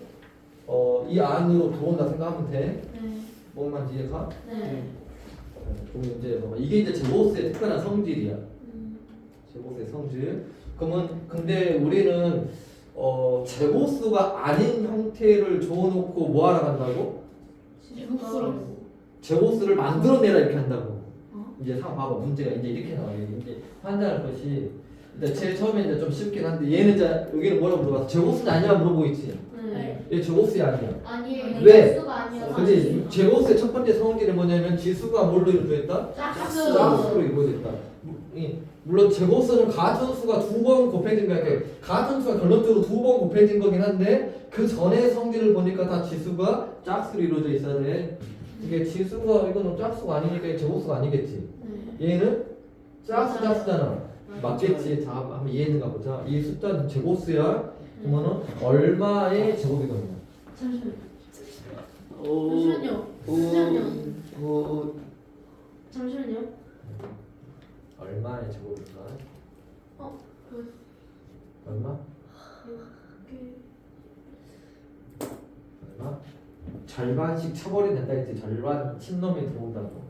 이 안으로 들어온다 생각하면 돼. 네. 뭔만 이해가? 네. 그러면 이제 봐봐. 이게 이제 제곱수의 특별한 성질이야. 제곱수의 성질. 그러면 근데 우리는 제곱수가 아닌 형태를 줘놓고 뭐 하러 간다고? 제곱수라고. 제곱수를 만들어내라 이렇게 한다고. 어? 이제 봐봐 문제가 이제 이렇게 나와요. 이제 환자할 것이 일단 제일 처음에 이제 좀 쉽긴 한데 얘는 이제 여기는 뭐라고 물어봤어? 제곱수냐 아니야 물어보고 있지. 네. 얘 제곱수야 아니야. 아니에요. 왜? 수가 아니어서. 그지? 제곱수의 첫 번째 성질이 뭐냐면 지수가 뭘로 이루어져 있다? 짝수. 짝수로 이루어져 있다. 물론 제곱수는 같은 수가 두 번 곱해진 거야. 같은 수가 결론적으로 두 번 곱해진 거긴 한데 그 전에 성질을 보니까 다 지수가 짝수로 이루어져 있어야 돼. 이게 지수가 이거는 짝수가 아니니까 이게 제곱수가 아니겠지. 네. 얘는 짝수잖아. 맞겠지. 자, 한번 이해했는가 보자. 이 숫자는 제곱수야. 그러면은 얼마의 제곱이거든요. 잠시만요. 오. 잠시만요. 오. 잠시만요. 얼마의 제곱일까? 그 얼마? 얼마? 절반씩 쳐버리면 된다 했지. 절반 친놈이 들어온다고.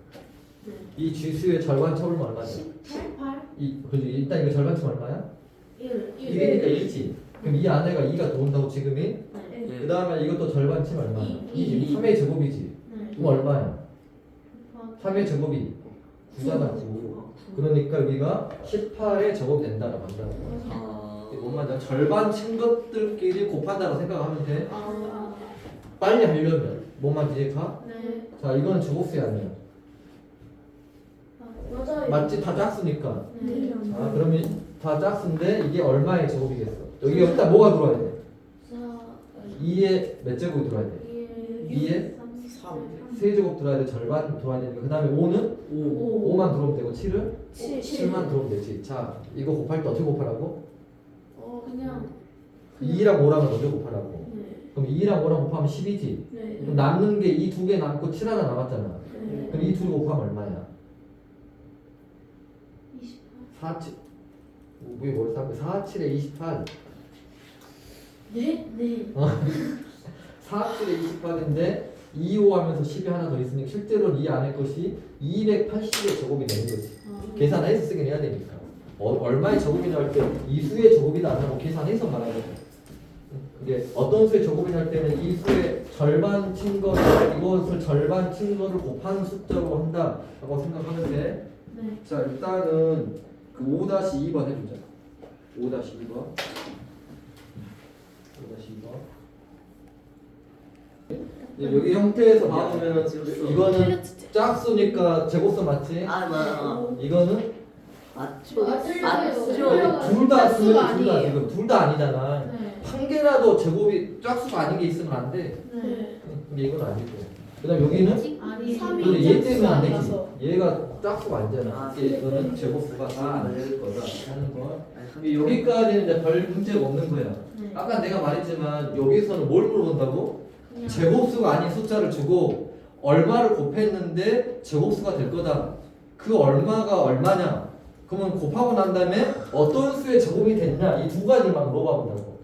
네. 이 지수의 절반 쳐버리면 얼마지? 18. 그지? 일단 이거 절반 치면 얼마야? 1. 1이니까 1이지. 그럼 이 안에가 2가 들어온다고 지금이? 네. 그 다음에 이것도 절반 치면 얼마야? 이. 2지. 3의 제곱이지. 네. 그럼 얼마야? 3의 제곱이 9잖아. 9. 그러니까 여기가 18의 제곱이 된다라고 한다고. 뭔 말이야? 절반 친 것들끼리 곱한다고 생각하면 돼. 아. 빨리 하려면 뭔 말인지 이해가? 네. 자 이거는 제곱수 아니야. 맞아요. 맞지? 다 짝수니까. 네. 자 그러면 다 짝수인데 이게 얼마의 제곱이겠어? 여기 여기다 뭐가 들어와야 돼? 2의 몇 제곱이 들어와야 돼? 2의 3. 세제곱 들어야 돼. 절반 들어와야 되니까 그 다음에 5는 5. 5만 들어오면 되고 7은 7. 7만 들어오면 되지. 자 이거 곱할 때 어떻게 곱하라고? 그냥. 2랑 5랑은 어떻게 곱하라고? 네. 그럼 2랑 5랑 곱하면 10이지. 네. 그럼 남는 게 이 두 개 남고 7 하나 남았잖아. 네. 그럼 이 둘 곱하면 얼마야? 28. 4, 7 왜 뭘 став게? 4, 7에 28 네? 네. 4, 7에 28인데 2, 5 하면서 10이 하나 더 있으니까 실제로는 이 안에 것이 280의 제곱이 되는 거지. 계산해서 쓰긴 해야 되니까. 얼마의 제곱이냐 할 때 이 수의 제곱이다 안 하고 계산해서 말하는 거야. 그게 어떤 수의 제곱이냐 할 때는 이 수의 절반 친 거, 이것을 절반 친 거를 곱하는 숫자로 한다라고 생각하면 돼. 네. 자 일단은 그 5-2번 해보자. 5-2번. 5-2번. 여기 형태에서 봐보면 이거는 짝수니까 제곱수 맞지? 아 맞아. 이거는 맞죠. 틀려요. 둘 다 짝수가 둘 다 아니에요. 이거 둘 다 아니잖아. 네. 한 개라도 제곱이 짝수가 아닌 게 있으면 안 돼. 네. 근데 이건 아니고. 그다음 여기는 아니. 근데 얘 때문에 안 되지. 아니라서. 얘가 짝수가 아니잖아. 아, 이거는 제곱수가 다 안 될 거다 하는 거. 여기까지는 이제 별 문제가 없는 거야. 네. 아까 내가 말했지만 여기서는 뭘 물어본다고? 제곱수가 아닌 숫자를 주고 얼마를 곱했는데 제곱수가 될 거다. 그 얼마가 얼마냐? 그러면 곱하고 난 다음에 어떤 수의 제곱이 됐냐? 이 두 가지만 물어봐 본다고.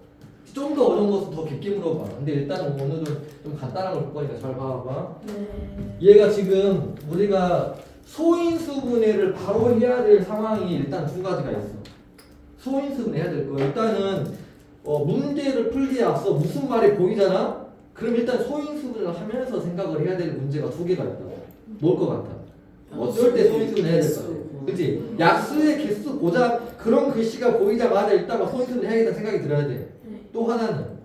좀 더 어려운 것은 더 깊게 물어봐. 근데 일단 오늘은 좀 간단한 걸 볼 거니까 잘 봐봐. 네. 얘가 지금 우리가 소인수분해를 바로 해야 될 상황이 일단 두 가지가 있어. 소인수분해 해야 될 거야. 일단은 문제를 풀기에 앞서 무슨 말이 보이잖아? 그럼 일단 소인수분해를 하면서 생각을 해야 될 문제가 두 개가 있다고. 뭘 것 같아? 어쩔 때 소인수분해 해야 될 거 같아. 그치? 약수의 개수 보자. 그런 글씨가 보이자마자 일단 막 소인수분 해야겠다는 생각이 들어야 돼. 네. 또 하나는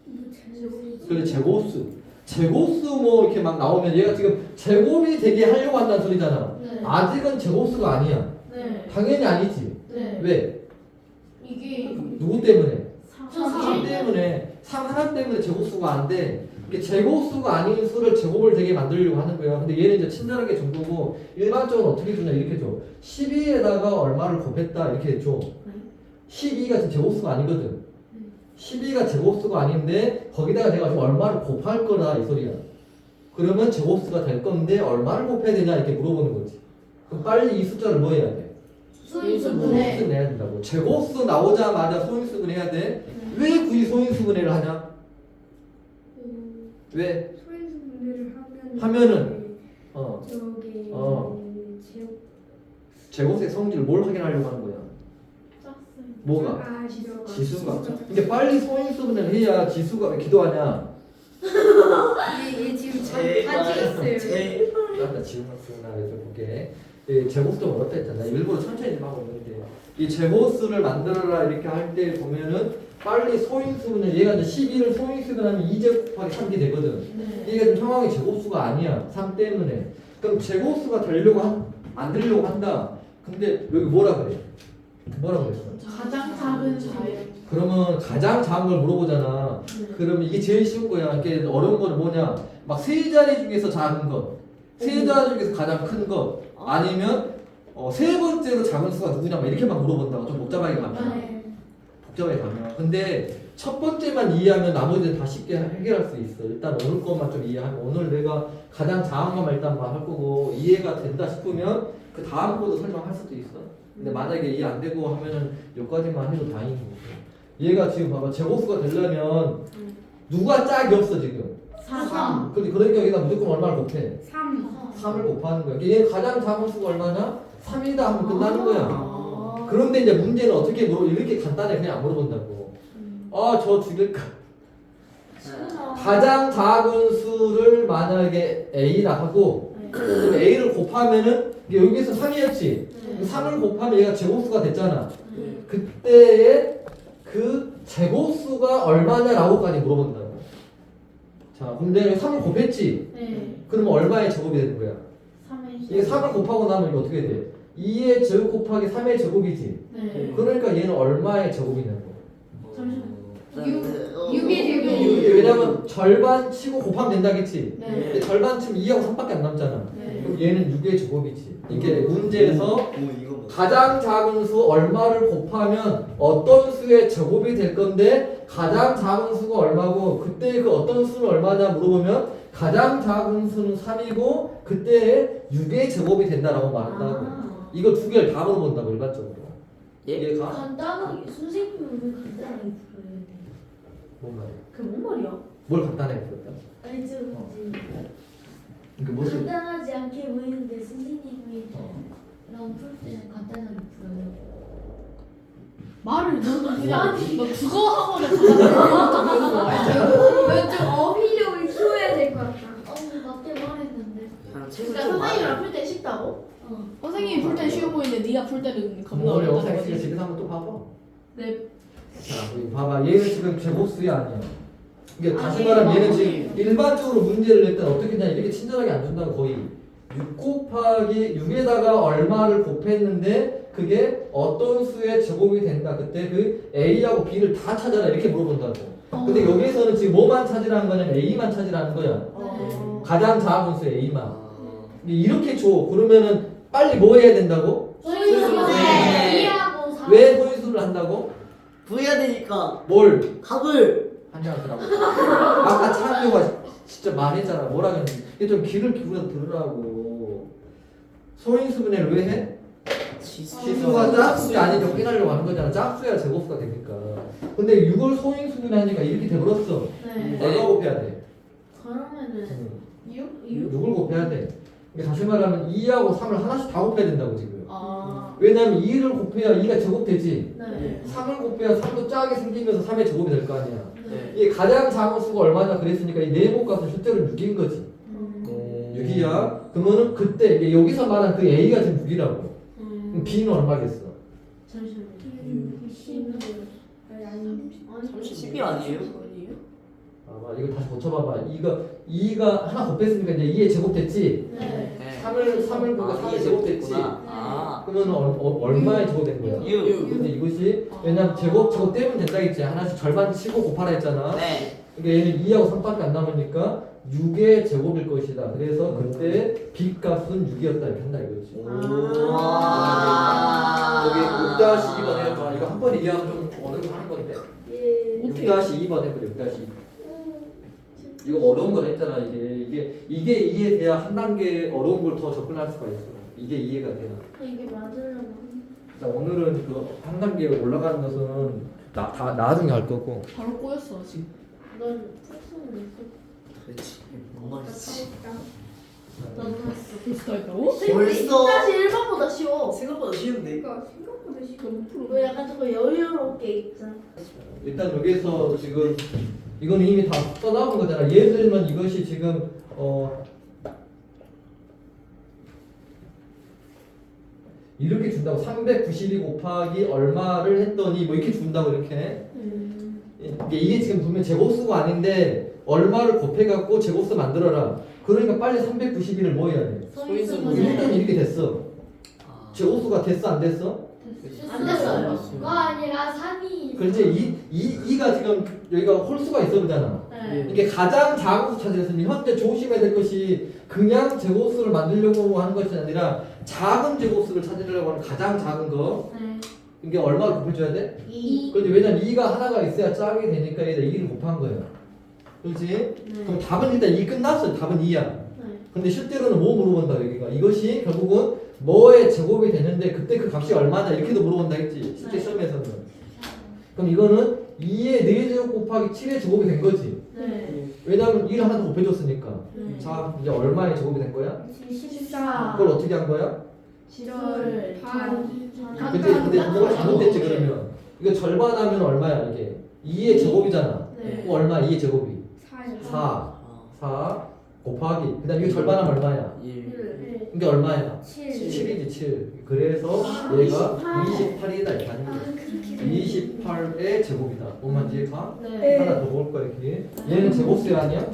뭐 그래 제곱수. 제곱수 뭐 이렇게 막 나오면 얘가 지금 제곱이 되게 하려고 한다는 소리잖아. 네. 아직은 제곱수가 아니야. 네. 당연히 아니지. 네. 왜? 이게 누구 때문에? 3 때문에 3 하나 때문에 제곱수가 안 돼. 이게 제곱수가 아닌 수를 제곱을 되게 만들려고 하는 거야. 근데 얘는 이제 친절하게 준 거고 일반적으로 어떻게 주냐 이렇게 줘. 12에다가 얼마를 곱했다 이렇게 줘. 12가 지금 제곱수가 아니거든. 12가 제곱수가 아닌데 거기다가 내가 지금 얼마를 곱할 거다 이 소리야. 그러면 제곱수가 될 건데 얼마를 곱해야 되냐 이렇게 물어보는 거지. 그럼 빨리 이 숫자를 뭐 해야 돼? 소인수분해. 소인수분 해야 된다고. 제곱수 나오자마자 소인수분 해야 돼. 왜 굳이 소인수분해를 하냐? 왜? 소인수분해를 하면은 저기 제곱수의 성질을 뭘 확인하려고 하는 거야? 뭐가? 지수가. 근데 빨리 소인수분해를 해야 지수가 왜 기도하냐? 얘 지금 제발 다 찍었어요. 제발 나 지금 쓰나 좀 볼게. 이 제곱수 좀 어렵다 했잖아. 일부러 천천히 좀 하고 있는데 이 제곱수를 만들어라 이렇게 할 때 보면은 빨리 소인수분해 얘가 이제 12를 소인수분하면 2제곱 곱하기 3이 되거든. 네. 얘가 지금 상황이 제곱수가 아니야. 3 때문에. 그럼 제곱수가 되려고 만들려고 한다. 근데 여기 뭐라 그래? 뭐라 그랬어? 가장 작은 자연. 그러면 가장 작은 걸 물어보잖아. 네. 그러면 이게 제일 쉬운 거야. 이게 어려운 거는 뭐냐? 막 세 자리 중에서 작은 것, 세 자리 중에서 가장 큰 것, 아니면 세 번째로 작은 수가 누구냐? 막 이렇게만 물어본다고. 좀 복잡하게 가면. 복잡하게 가면. 근데 첫 번째만 이해하면 나머지는 다 쉽게 해결할 수 있어. 일단 오늘 것만 좀 이해하면 오늘 내가 가장 작은 것만 일단 할 거고 이해가 된다 싶으면 그 다음 것도 설명할 수도 있어. 근데 만약에 이해 안 되고 하면은 여기까지만 해도 다행인 거고. 얘가 지금 봐봐 제곱수가 되려면 누가 짝이 없어 지금. 3. 근데 그러니까 여기다 무조건 얼마를 곱해? 3. 3을 곱하는 거야. 얘 가장 작은 수가 얼마냐? 3이다 하면 끝나는 거야. 아. 그런데 이제 문제는 어떻게 이렇게 간단해 그냥 안 물어본다고. 저 죽일까? 가장 작은 수를 만약에 A라 하고 그럼 A를 곱하면은 이게 여기서 3이었지. 3을 곱하면 얘가 제곱수가 됐잖아. 그때의 그 제곱수가 얼마냐라고까지 물어본다고. 자, 근데 3을 곱했지. 네. 그러면 얼마의 제곱이 되는 거야? 3의 이게 3을 곱하고 나면 이거 어떻게 돼? 2의 제곱 곱하기 3의 제곱이지. 네. 그러니까 얘는 얼마의 제곱이냐고. 잠시만요. 육의 제곱. 이게 왜냐면 절반 치고 곱하면 된다겠지. 네. 근데 절반 치면 2하고 3밖에 안 남잖아. 네. 그럼 얘는 6의 제곱이지. 이게 문제에서 이거 뭐 가장 작은 수 얼마를 곱하면 어떤 수의 제곱이 될 건데 가장 작은 수가 얼마고 그때 그 어떤 수는 얼마냐 물어보면 가장 작은 수는 3이고 그때 6의 제곱이 된다라고 말한다고. 이거 두 개를 다 물어본다고 일반적으로. 예? 이해가? 간단하게 선생님은 왜 간단하게 풀어야 돼? 뭔 말이야? 그뭔 말이야? 뭘 간단하게 풀었다? 아니 좀 이게 무슨 간단하지 않게 보이는데 선생님이 너무 풀 때는 간단하게 풀어요. 말을 너는 그냥 너 국어 학원에 가서 좀 어휘력을 키워야 될 것 같다. 근데 맞게 말했는데. 그냥 책을 그러니까 좀 많이 선생님이랑 풀 때 쉽다고? 어. 선생님이 풀 땐 쉬워 보이는데 네가 풀 때는 겁나 우리 어렵다는 영상 거지. 집에서 한번 또 봐봐. 네. 자, 여기 봐봐. 얘는 지금 제곱수야 아니야. 이게 다시 아니에요. 말하면 얘는 지금 일반적으로 문제를 낼 때는 어떻게 했냐 이렇게 친절하게 안 준다고 거의 6 곱하기 6에다가 얼마를 곱했는데 그게 어떤 수의 제곱이 된다. 그때 그 A하고 B를 다 찾아라 이렇게 물어본다고. 근데 여기에서는 지금 뭐만 찾으라는 거냐면 A만 찾으라는 거야. 가장 작은 수 A만. 이렇게 줘. 그러면은 빨리 뭐 해야 된다고? 소인수분해 2하고 4. 왜 소인수를 한다고? 부여야 되니까 뭘? 합을 한장하더라고. 아까 찬규가 진짜 말했잖아. 뭐라 그랬는지. 이게 좀 귀를 기울여 들으라고. 소인수분해를 왜 해? 지수가 짝수가 아니니까 확인하려고 하는 거잖아. 짝수야 제곱수가 되니까. 근데 6을 소인수분해 하니까 이렇게 돼버렸어. 네. 얼마 곱해야 돼? 그러면은 6? 6을 곱해야 돼. 그러니까 다시 말하면 2하고 3을 하나씩 다 곱해야 된다고 지금. 아. 왜냐면 2를 곱해야 2가 제곱되지. 네. 3을 곱해야 3도 짝이 생기면서 3의 제곱이 될 거 아니야. 네. 이게 가장 작은 수가 얼마나 그랬으니까 이 네모값은 실제로 6인 거지. 6이야. 그러면은 그때 이게 여기서 말한 그 A가 지금 6이라고. 그럼 B는 얼마겠어? 잠시만요. 10이 아니에요? 봐봐 이거 다시 고쳐봐봐. 이거 2가 하나 곱했으니까 이제 2의 제곱 됐지? 네. 3을 그거 3의 제곱 됐지? 아, 그러면 얼마의 제곱 된 거야? 6. 근데 이것이 왜냐면 제곱 떼면 된다 했지. 하나씩 절반 치고 곱하라 했잖아. 네. 그러니까 얘는 2하고 3밖에 안 남으니까 6의 제곱일 것이다. 그래서 그때 빚값은 6이었다 이렇게 한다 이거지. 여기 6-2번 해봐. 이거 한 번 이해하면 좀 어느 정도 하는 건데. 예. 6-2번 해보자. 6-2. 이거 어려운 걸 했잖아. 이게 이해돼야 한 단계 어려운 걸 더 접근할 수가 있어. 이게 이해가 돼야. 이게 맞으려나? 자, 오늘은 그 한 단계 올라가는 것은 다 나중에 할 거고. 바로 꼬였어 지금. 넌 풀수는 있어? 그렇지. 뭔 말이지? 너무 했어. 벌써 했다고? 벌써? 사실 1번보다 쉬워. 생각보다 쉬운데? 그러니까 생각보다 쉬워. 너무 풀어. 왜 약간 조금 여유롭게 있잖아. 일단 여기서 지금 이건 이미 다 써나온 거잖아. 예를 들면 이것이 지금 이렇게 준다고 392 곱하기 얼마를 했더니 뭐 이렇게 준다고 이렇게 이게 지금 보면 제곱수가 아닌데 얼마를 곱해갖고 제곱수 만들어라. 그러니까 빨리 392를 뭐 해야 돼? 소인수 일단 이렇게 됐어. 아, 제곱수가 됐어 안 됐어? 안 됐어요. 그가 아니라 3이. 그렇지. 2가 지금 여기가 홀수가 있어 보잖아. 네. 이게 가장 작은 수 찾으랬으면 현재 조심해야 될 것이 그냥 제곱수를 만들려고 하는 것이 아니라 작은 제곱수를 찾으려고 하는 가장 작은 거. 네. 이게 얼마를 곱해줘야 돼? 2. 그런데 왜냐면 2가 하나가 있어야 짝이 되니까 얘가 2를 곱한 거야. 그렇지? 그럼 답은 일단 2 끝났어. 답은 2야. 네. 근데 실제로는 뭐 물어본다 여기가. 이것이 결국은 뭐의 제곱이 되는데 그때 그 값이 얼마냐 이렇게도 물어본다 했지. 실제 네. 시험에서는. 그럼 이거는 2의 4제곱 곱하기 7의 제곱이 된 거지. 네. 왜냐면 1을 하나 더 곱해줬으니까. 네. 자, 이제 얼마의 제곱이 된 거야? 14. 그걸 어떻게 한 거야? 7월 반. 근데 뭐가 잘못됐지 그러면. 이거 절반하면 얼마야 이게? 2의 제곱이잖아. 네. 그럼 얼마 2의 제곱이? 4. 아, 4 곱하기. 그 다음 이거 절반하면 얼마야? 1. 이게 얼마야? 7. 7이지 7. 그래서 얘가 28이다 이렇게 하는 거야. 28의 제곱이다. 뭔 말인지 가? 네. 하나 더 볼 거야 이렇게. 얘는 제곱수 아니야?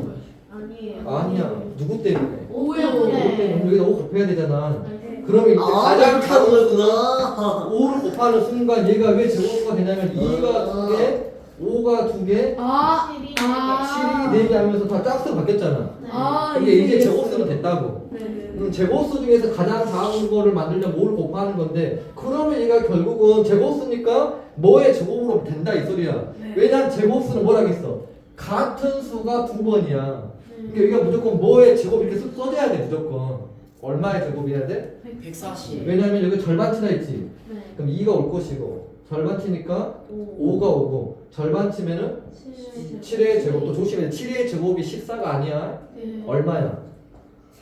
아니에요. 아니야. 누구 때문에? 5요. 여기다 5 곱해야 되잖아. 네. 그러면 이제 아, 가장 그렇게 하는 작은 거구나. 5를 곱하는 순간 얘가 왜 제곱수가 되냐면 2가 2개, 5가 2개, 아. 7이 7이 4개 하면서 다 짝수로 바뀌었잖아. 아 이게 제곱수는 됐다고. 네. 제곱수 중에서 가장 작은 거를 만들려면 5를 곱하는 건데 그러면 얘가 결국은 제곱수니까 뭐의 제곱으로 된다 이 소리야. 네. 왜냐면 제곱수는 뭐라겠어? 같은 수가 2번이야. 그러니까 여기가 무조건 뭐의 제곱 이렇게 써줘야 돼 무조건. 얼마의 제곱이어야 돼? 140. 왜냐면 여기 절반치라 했지. 네. 그럼 2가 올 것이고 절반치니까 5. 5가 오고 절반치면은 7의 제곱. 또 조심해. 7의 제곱이 14가 아니야. 네. 얼마야?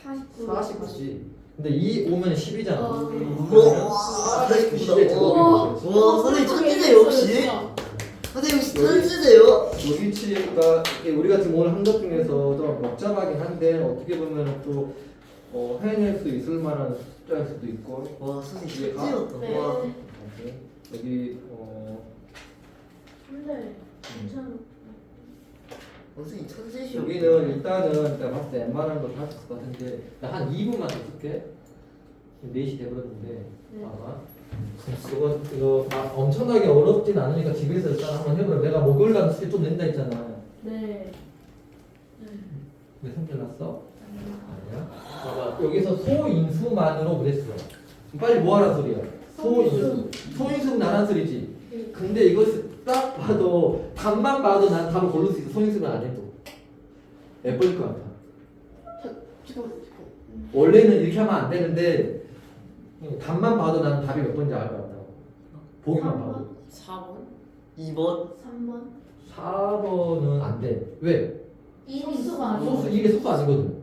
49. 49지. 근데 2 오면 10이잖아. 우와, 49의 제곱이 우와, 되겠지. 선생님 천재세요, 혹시? 선생님 혹시 천재세요? 요기치가 우리가 지금 오늘 한 것 중에서 좀 복잡하긴 한데 어떻게 보면 또 해낼 수 있을 만한 숫자일 수도 있고. 와, 선생님 이해가? 천재였다. 네. 와. 오케이. 여기 근데 괜찮아. 선생님 천재시오. 여기는 일단은 내가 봤을 때 웬만한 걸 다 했을 것 같은데 나 한 2분만 더 쓸게. 지금 4시 돼버렸는데 네. 아마 이거 엄청나게 어렵진 않으니까 집에서 일단 한번 해보라. 내가 목요일 날 숙제 좀 낸다 했잖아. 네. 왜 성질 났어? 아니야. 봐봐 여기서 소인수만으로 그랬어. 빨리 뭐하란 소리야? 소인수. 소인수는 나란 소리지. 근데 이것을 딱 봐도 답만 봐도 난 답을 고를 수 있어. 소인수는 안 해도. 예쁠 것 같아. 잠깐만. 원래는 이렇게 하면 안 되는데 답만 봐도 나는 답이 몇 번인지 알 것 같다고. 보기만 봐도. 4번? 2번. 3번. 4번은 안 돼. 왜? 소수가 소수 이게 소수 아니거든.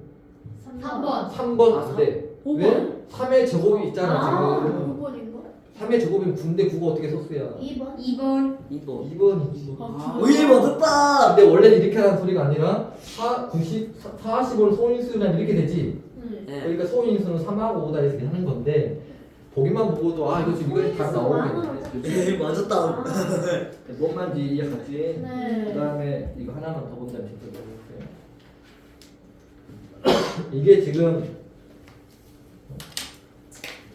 3번. 3번 안 돼. 5번. 왜? 3의 제곱이 있잖아 지금. 5번인가? 3의 제곱이면 군대 9가 어떻게 소수야? 2번. 2번. 2번이지. 아, 우리 맞았다. 근데 원래는 이렇게 하는 소리가 아니라 40을 소인수는 이렇게 되지. 네. 네. 그러니까 소인수는 3하고 5다 해서 하는 건데 보기만 보고도 아 이거 지금 이거 다 나오겠네. 네 맞았다. 뭔 말인지 이해갔지? 네. 그다음에 이거 하나만 더 본다면 진짜 모르겠어요. 이게 지금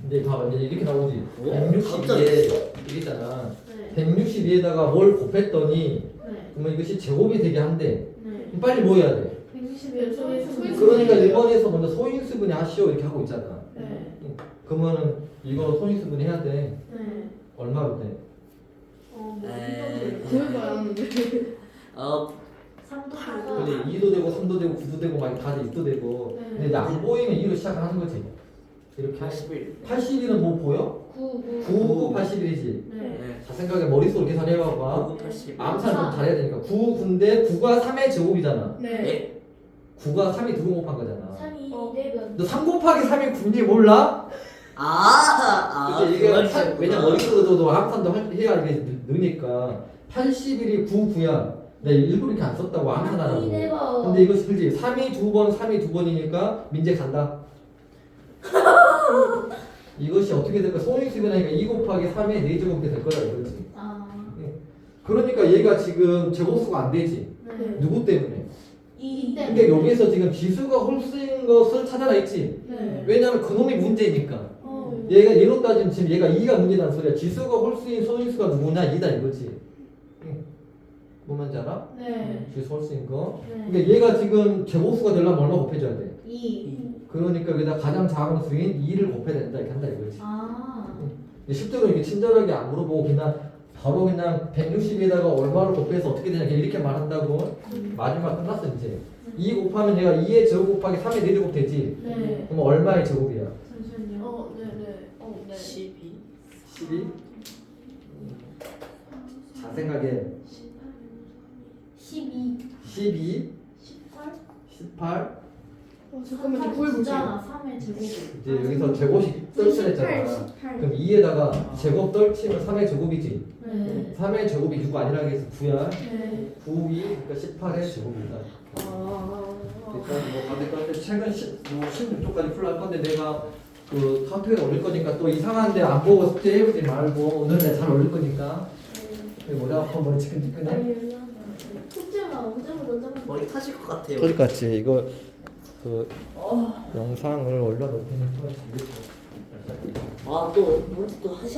근데 봐봐 이제 이렇게 나오지. 어? 162에 이랬잖아. 네. 162에다가 뭘 곱했더니 네. 그러면 이것이 제곱이 되게 한데 네. 그럼 빨리 뭐 해야 돼? 161 소인수분. 그러니까 1번에서 먼저 소인수분해 하시오 이렇게 하고 있잖아. 네. 그러면은 이거 소인수분 해야 돼. 네. 얼마로 돼? 뭐 구해봐야 하는데. 어 3도 근데 2도 되고 3도 되고 9도 되고 막 다 6도 되고 네. 근데 안 보이면 2로 시작하는 거지. 이렇게 81. 81은 뭐 보여? 9, 81이지. 네. 네. 자 생각에 머릿속으로 계산해봐봐. 9, 80. 암산 좀 잘해야 되니까 9 근데 9가 3의 제곱이잖아. 네. 9가 3이 2번 곱한 거잖아. 3이 어. 4번. 너 3 곱하기 3이 9인지 몰라? 아, 이게 그건 왜냐 머릿속으로도 암산도 해야 이게 느니까 81이 9, 9야. 내가 일부러 이렇게 안 썼다고 암산하라고. 3이 4번. 근데 이것이 그지 3이 2번, 3이 2번이니까 민재 간다. 이것이 어떻게 될까? 소인수분하니까 2 곱하기 3의 4제곱이 될 거다 이거지. 아. 그러니까 얘가 지금 제곱수가 안 되지. 네. 누구 때문에? 2 근데 때문에. 여기서 지금 지수가 홀수인 것을 찾아라 했지. 네. 왜냐면 그놈이 문제니까. 어. 얘가 얘로 따지면 지금 얘가 2가 문제라는 소리야. 지수가 홀수인 소인수가 누구냐? 2다 이거지. 뭔 말인지 알아? 네. 지수 홀수인 거. 네. 그러니까 얘가 지금 제곱수가 되려면 얼마 곱해줘야 돼? 2. 그러니까 여기다 가장 작은 수인 2를 곱해야 된다 이렇게 한다 이거지. 아. 실제로 이게 친절하게 안 물어보고 그냥 바로 그냥 160에다가 얼마를 곱해서 어떻게 되냐 그냥 이렇게 말한다고. 마지막 끝났어 이제. 2 곱하면 얘가 2의 제곱 곱하기 3의 4제곱 되지. 네. 그럼 얼마의 제곱이야? 잠시만요. 네네. 네. 12. 12? 자 생각해. 12. 12, 18. 18. 잠깐만 좀 구해볼게요. 3의 제곱. 이제 여기서 제곱이 떨쳐냈잖아. 18. 그럼 2에다가 제곱 떨치면 3의 제곱이지. 네. 3의 제곱이 6 아니라 해서 9야. 네. 9이 그러니까 18의 제곱이다. 일단 뭐 받을 건데 최근 16쪽까지 풀할 건데 내가 그 카톡에 올릴 거니까 또 이상한데 안 보고 숙제 해보지 말고 오늘 내가 잘 올릴 거니까. 머리 아파 머리 지끈지끈해. 숙제가 언제부터 머리 타질 것 같아요. 그럴 것 같지. 이거 그 영상을 올려놓을 테니까. 아, 또 하셔야